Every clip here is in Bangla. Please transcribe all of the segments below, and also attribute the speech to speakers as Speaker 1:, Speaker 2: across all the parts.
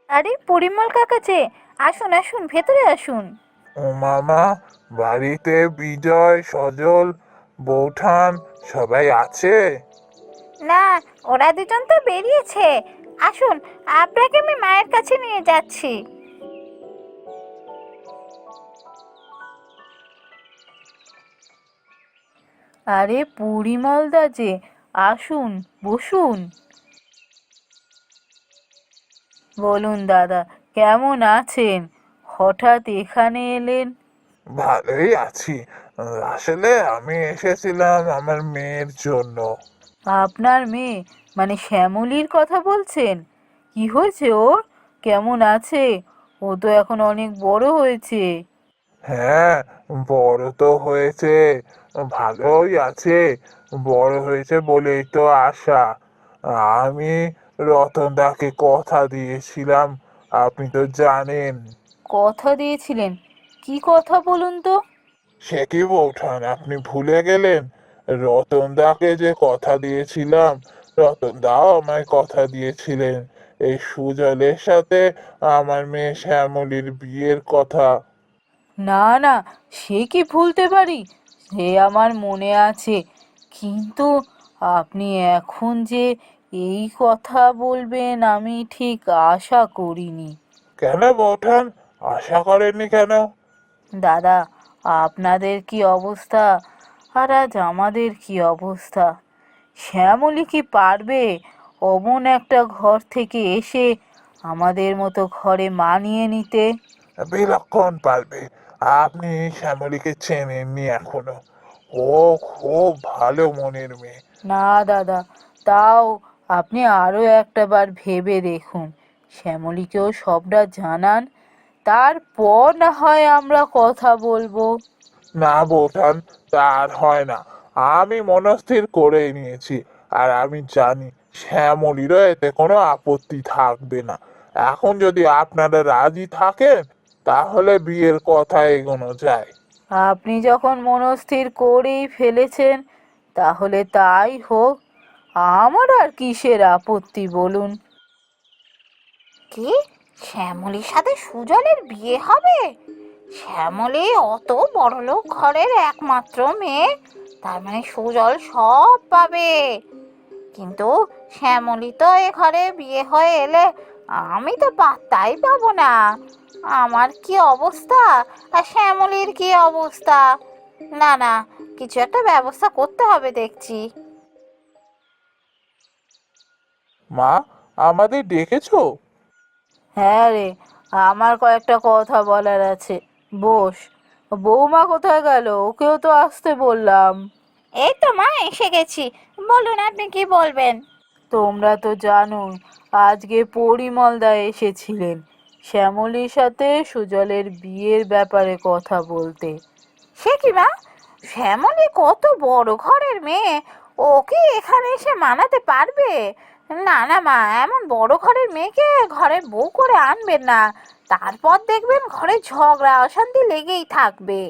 Speaker 1: আরে পরিমল কাকা যে, আসুন আসুন, ভেতরে আসুন।
Speaker 2: ও মামা, বাড়িতে বিজয়, সজল, বৌঠান সবাই আছে?
Speaker 1: না, ওরা দুজন তো বেরিয়েছে। আসুন, আপনাকে আমি মায়ের কাছে নিয়ে যাচ্ছি। আরে পরিমলদা যে, আসুন, বসুন। বলুন দাদা, কেমন আছেন? হঠাৎ এখানে এলেন?
Speaker 2: ভালোই আছি। আসলে আমি এসেছিলাম আমার মেয়ের জন্য।
Speaker 1: আপনার মেয়ে, মানে শ্যামলীর কথা বলছেন? কি হয়েছে ওর? কেমন আছে? ও তো এখন অনেক বড় হয়েছে।
Speaker 2: হ্যাঁ, বড় তো হয়েছে, ভালোই আছে। বড় হয়েছে বলেই তো আশা। আমি রতনদাকে কথা দিয়েছিলাম, আপনি তো জানেন।
Speaker 1: কথা দিয়েছিলেন? কি কথা বলুন তো?
Speaker 2: সে কি বৌঠান, আপনি ভুলে গেলেন? রতনদাকে যে কথা দিয়েছিলাম, রতনদাও আমায় কথা দিয়েছিলেন এই সুজলের সাথে আমার মেয়ে শ্যামলীর বিয়ের কথা।
Speaker 1: না না, সে কি ভুলতে পারি? সে আমার মনে আছে। কিন্তু আপনি এখন যে এই কথা বলবেন আমি ঠিক আশা করিনি।
Speaker 2: কেন বৌঠান, আশা করেননি কেন?
Speaker 1: দাদা, আপনাদের কি অবস্থা আর আজ আমাদের কি অবস্থা। শ্যামলী কি পারবে অমন একটা ঘর থেকে এসে আমাদের মতো ঘরে মানিয়ে নিতে?
Speaker 2: বিলক্ষণ পারবে। আপনি শ্যামলীকে চেনেননি এখনো। ও খুব ভালো মনের মেয়ে।
Speaker 1: না দাদা, তাও আপনি আরও একটা বার ভেবে দেখুন। শ্যামলীকেও সবটা জানান, তারপর না হয় আমরা কথা বলবো।
Speaker 2: না বৌঠান, তার হয় না। আমি মনস্থির করেই নিয়েছি। আর আমি জানি শ্যামলীরও এতে কোনো আপত্তি থাকবে না। এখন যদি আপনারা রাজি থাকেন, তাহলে বিয়ের কথা এগোনো যায়।
Speaker 1: আপনি যখন মনস্থির করেই ফেলেছেন, তাহলে তাই হোক। আমার আর কিসের আপত্তি বলুন। কি, শ্যামলীর সাথে সুজলের বিয়ে হবে? শ্যামলী অত বড়লোক ঘরের একমাত্র মেয়ে, তার মানে সুজল সব পাবে। কিন্তু শ্যামলী তো এ ঘরে বিয়ে হয়ে এলে আমি তো পাত্তাই পাবো না। আমার কি অবস্থা আর শ্যামলীর কি অবস্থা! না না, কিছু একটা ব্যবস্থা করতে হবে দেখছি।
Speaker 2: মা, আমাদের ডেকেছো?
Speaker 1: হ্যাঁ রে, আমার কয়েকটা কথা বলার আছে। বস। বৌমা কোথায় গেল? ওকেও তো আসতে বললাম। এই তো মা, এসে গেছি। বলুন, আপনি কি বলবেন? তোমরা তো জানোই, আজকে পরিমলদা এসেছিলেন শ্যামলীর সাথে সুজলের বিয়ের ব্যাপারে কথা বলতে। সে কি মা, শ্যামলী কত বড় ঘরের মেয়ে, ও কি এখানে এসে মানাতে পারবে? না না মা, এমন বড় ঘরের মেয়েকে ঘরে বউ করে আনবেন না। তারপর দেখবেন ঘরে ঝগড়া অশান্তি লেগেই থাকবে।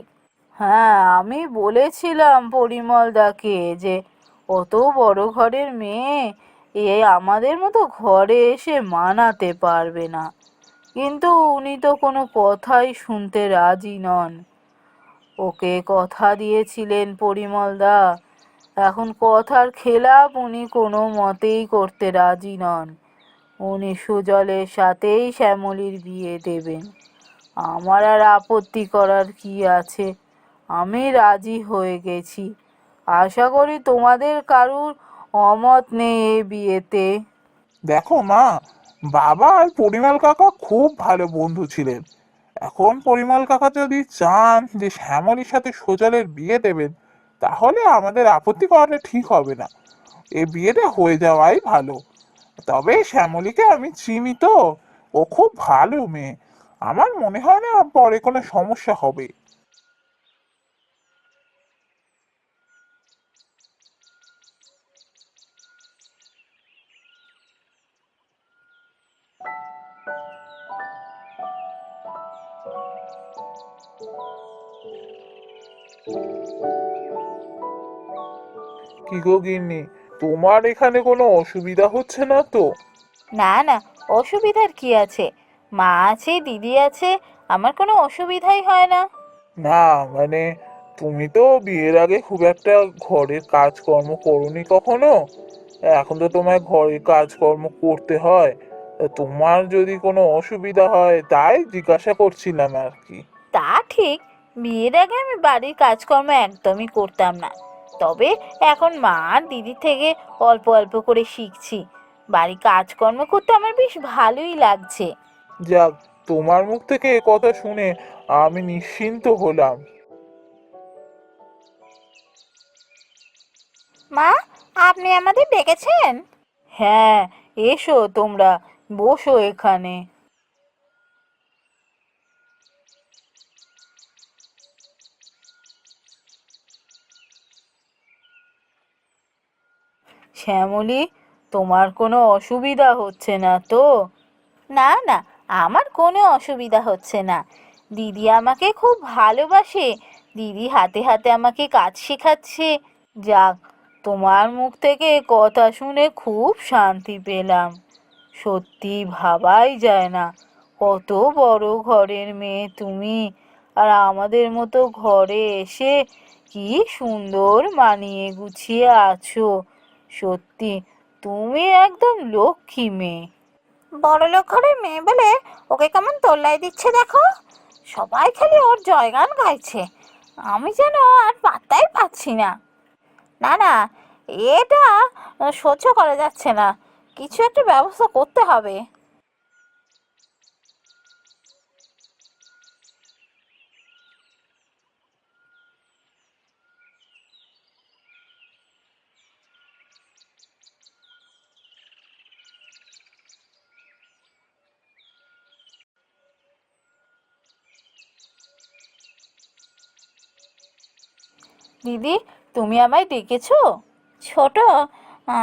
Speaker 1: হ্যাঁ, আমি বলেছিলাম পরিমলদাকে যে অত বড় ঘরের মেয়ে এ আমাদের মতো ঘরে এসে মানাতে পারবে না। কিন্তু উনি তো কোনো কথাই শুনতে রাজি নন। ওকে কথা দিয়েছিলেন পরিমলদা, এখন কথার খেলাপ উনি কোনো মতেই করতে রাজি নন। উনি সুজলের সাথেই শ্যামলীর বিয়ে দেবেন। আমার আর আপত্তি করার কি আছে? আমি রাজি হয়ে গেছি। আশা করি তোমাদের কারুর অমত নেই এ বিয়েতে।
Speaker 2: দেখো মা, বাবা আর পরিমল কাকা খুব ভালো বন্ধু ছিলেন। এখন পরিমল কাকা যদি চান যে শ্যামলীর সাথে সোজলের বিয়ে দেবেন, তাহলে আমাদের আপত্তি করাটা ঠিক হবে না। এই বিয়েটা হয়ে যাওয়াই ভালো। তবে শ্যামলীকে আমি চিনি তো, ও খুব ভালো মেয়ে। আমার মনে হয় না পরে কোনো সমস্যা হবে। কি গো গিন্নি, তোমার এখানে কোনো অসুবিধা হচ্ছে না তো?
Speaker 1: না না, অসুবিধার কি আছে? মা আছে, দিদি আছে, আমার কোনো অসুবিধাই হয় না।
Speaker 2: না, মানে তুমি তো বিয়ের আগে খুব একটা ঘরের কাজকর্ম করোনি কখনো। এখন তো তোমায় ঘরের কাজকর্ম করতে হয়। তা তোমার যদি কোনো অসুবিধা হয় তাই জিজ্ঞাসা করছিলাম আর কি।
Speaker 1: তা ঠিক, বিয়ের আগে আমি বাড়ির কাজকর্ম একদমই করতাম না। তবে এখন মা আর দিদি থেকে অল্প অল্প করে শিখছি। বাড়ির কাজকর্ম করতে আমার বেশ ভালোই লাগছে।
Speaker 2: যাক, তোমার মুখ থেকে এ কথা শুনে আমি নিশ্চিন্ত হলাম।
Speaker 1: মা, আপনি আমাদের ডেকেছেন? হ্যাঁ, এসো তোমরা, বসো এখানে। শ্যামলী, তোমার কোনো অসুবিধা হচ্ছে না তো? না না, আমার কোনো অসুবিধা হচ্ছে না। দিদি আমাকে খুব ভালোবাসে, দিদি হাতে হাতে আমাকে কাজ শেখাচ্ছে। যাক, তোমার মুখ থেকে কথা শুনে খুব শান্তি পেলাম। সত্যি ভাবাই যায় না, কত বড় ঘরের মেয়ে তুমি, আর আমাদের মতো ঘরে এসে কি সুন্দর মানিয়ে গুছিয়ে আছো। সত্যি তুমি একদম লক্ষ্মী মেয়ে। বড়লোক ঘরের মেয়ে বলে ওকে কেমন তোল্লাই দিচ্ছে দেখো। সবাই খালি ওর জয়গান গাইছে, আমি যেন আর পাত্তাই পাচ্ছি না। না না, এটা সহ্য করা যাচ্ছে না, কিছু একটা ব্যবস্থা করতে হবে। দিদি, তুমি আমায় ডেকেছো? ছোট,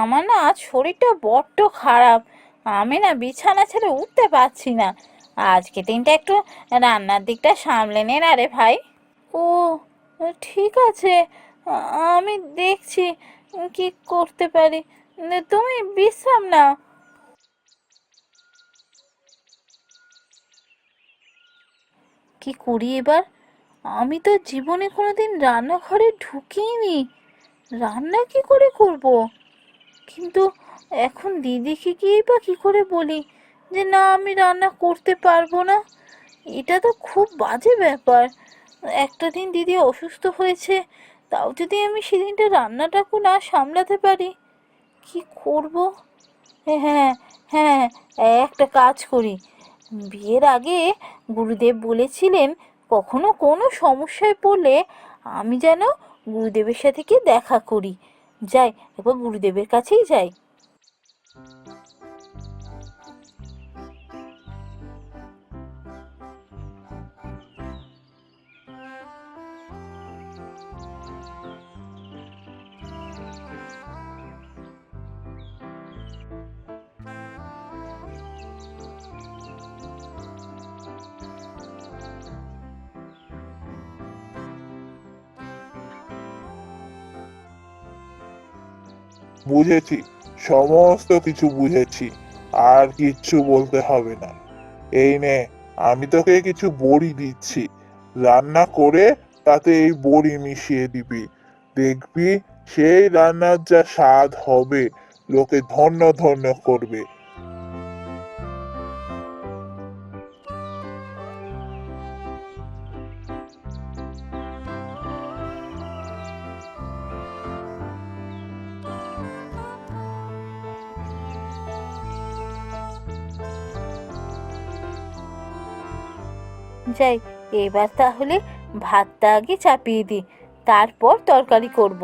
Speaker 1: আমার না আজ শরীরটা বড্ড খারাপ, আমি না বিছানা ছেড়ে উঠতে পারছি না। আজকে দিনটা একটু রান্নার দিকটা সামলে নে না রে ভাই। ও, ঠিক আছে, আমি দেখছি কি করতে পারি। তুমি বিশ্রাম নাও। কি করি এবার? আমি তো জীবনে কোনোদিন রান্নাঘরে ঢুকিনি, রান্না কি করে করব? কিন্তু এখন দিদিকে গিয়েই বা কি করে বলি যে না, আমি রান্না করতে পারবো না? এটা তো খুব বাজে ব্যাপার। একটা দিন দিদি অসুস্থ হয়েছে, তাও যদি আমি সেদিনটা রান্নাটাকে না সামলাতে পারি, কি করব? হ্যাঁ হ্যাঁ, একটা কাজ করি। বিয়ের আগে গুরুদেব বলেছিলেন কখনো কোনো সমস্যায় পড়লে আমি যেন গুরুদেবের সাথে গিয়ে দেখা করি। যাই, একবার গুরুদেবের কাছেই যাই।
Speaker 2: বুঝেছি, সমস্ত কিছু বুঝেছি। আর কিচ্ছু বলতে হবে না। এই নে, আমি তোকে কিছু বড়ি দিচ্ছি। রান্না করে তাতে এই বড়ি মিশিয়ে দিবি। দেখবি সেই রান্নার যা স্বাদ হবে, লোকে ধন্য ধন্য করবে।
Speaker 1: যাই, এবার তাহলে ভাতটা আগে চাপিয়ে দিই, তারপর তরকারি করব।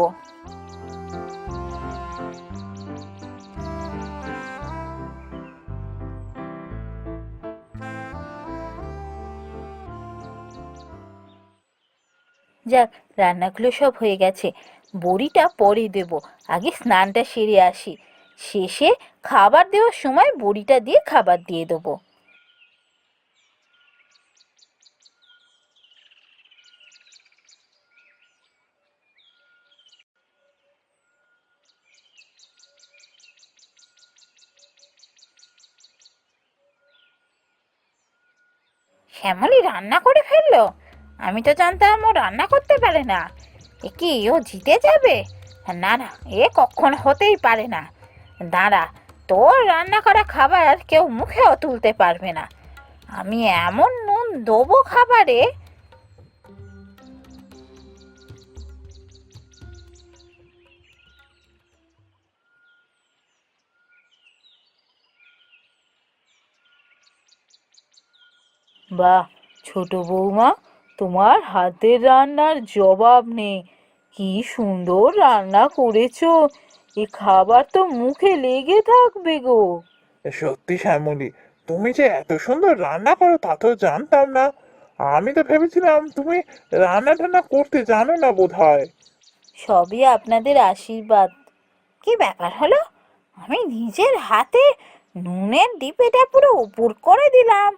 Speaker 1: যাক, রান্নাগুলো সব হয়ে গেছে, বড়িটা পরে দেব। আগে স্নানটা সেরে আসি, শেষে খাবার দেওয়ার সময় বড়িটা দিয়ে খাবার দিয়ে দেবো। শ্যামলী রান্না করে ফেললো? আমি তো জানতাম ও রান্না করতে পারে না। এ কি, ও জিতে যাবে? না না, এ কখনো হতেই পারে না। দাঁড়া, তোর রান্না করা খাবার কেউ মুখেও তুলতে পারবে না। আমি এমন নুন দেবো খাবারে। বাহ, ছোট বৌমা, তোমার হাতের রান্নার জবাব নেই। কি সুন্দর রান্না করেছো! এ খাবার তো মুখে লেগে থাকবে গো।
Speaker 2: সত্যি শ্যামলী, তুমি যে এত সুন্দর রান্না করো তা তো জানতাম না। আমি তো ভেবেছিলাম তুমি রান্না টান্না করতে জানো না বোধহয়।
Speaker 1: সবই আপনাদের আশীর্বাদ। কি ব্যাপার হলো, আমি নিজের হাতে নুনের ডিপেটা পুরো উপর করে দিলাম,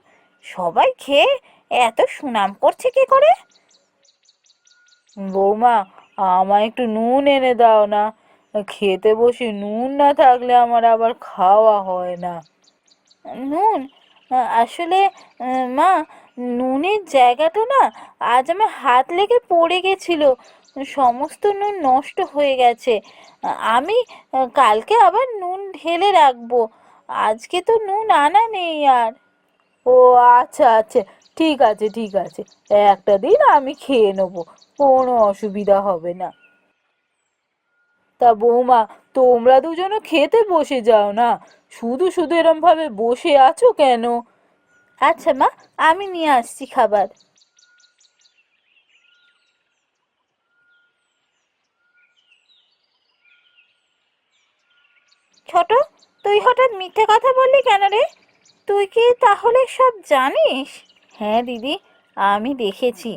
Speaker 1: সবাই খেয়ে এত সুনাম করছে কি করে? বৌমা, আমায় একটু নুন এনে দাও না। খেতে বসে নুন না থাকলে আমার আবার খাওয়া হয় না। নুন? আসলে মা, নুনের জায়গাটা না আজ আমার হাত লেগে পড়ে গেছিল, সমস্ত নুন নষ্ট হয়ে গেছে। আমি কালকে আবার নুন ঢেলে রাখবো, আজকে তো নুন আনা নেই আর। ও আচ্ছা আচ্ছা, ঠিক আছে ঠিক আছে, একটা দিন আমি খেয়ে নেবো, কোনো অসুবিধা হবে না। তা বৌমা, তোমরা দুজনে খেতে বসে যাও না, শুধু শুধু এরম ভাবে বসে আছো কেন? আচ্ছা মা, আমি নিয়ে আসছি খাবার। ছোট, তুই হঠাৎ মিথ্যে কথা বললি কেন রে? তুই কি তাহলে সব জানিস? হ্যাঁ দিদি, আমি দেখেছি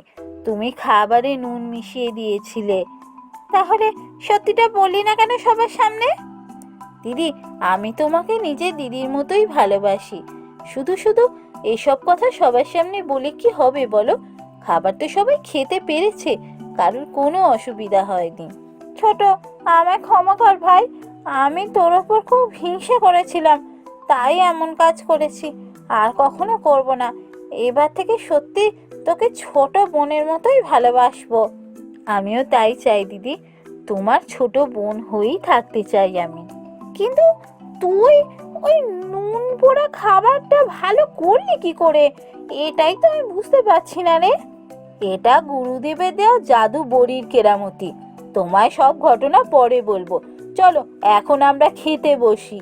Speaker 1: তুমি খাবারে নুন মিশিয়ে দিয়েছিলে। তাহলে সত্যিটা বললি না কেন সবার সামনে? দিদি, আমি তোমাকে নিজের দিদির মতোই ভালোবাসি। শুধু শুধু এসব কথা সবার সামনে বলে কি হবে বলো? খাবার তো সবাই খেতে পেরেছে, কারোর কোনো অসুবিধা হয়নি। ছোট, আমায় ক্ষমা কর ভাই, আমি তোর ওপর খুব হিংসে করেছিলাম, তাই এমন কাজ করেছি। আর কখনো করব না। এবার থেকে সত্যি তোকে ছোট বোনের মতোই ভালোবাসবো। আমিও তাই চাই দিদি, তোমার ছোট বোন হয়েই থাকতে চাই আমি। কিন্তু তুই ওই নুন পোড়া খাবারটা ভালো করলি কি করে? এটাই তো আমি বুঝতে পারছি না রে। এটা গুরুদেবের দেওয়া জাদু বড়ির কেরামতি। তোমায় সব ঘটনা পরে বলবো। চলো এখন আমরা খেতে বসি।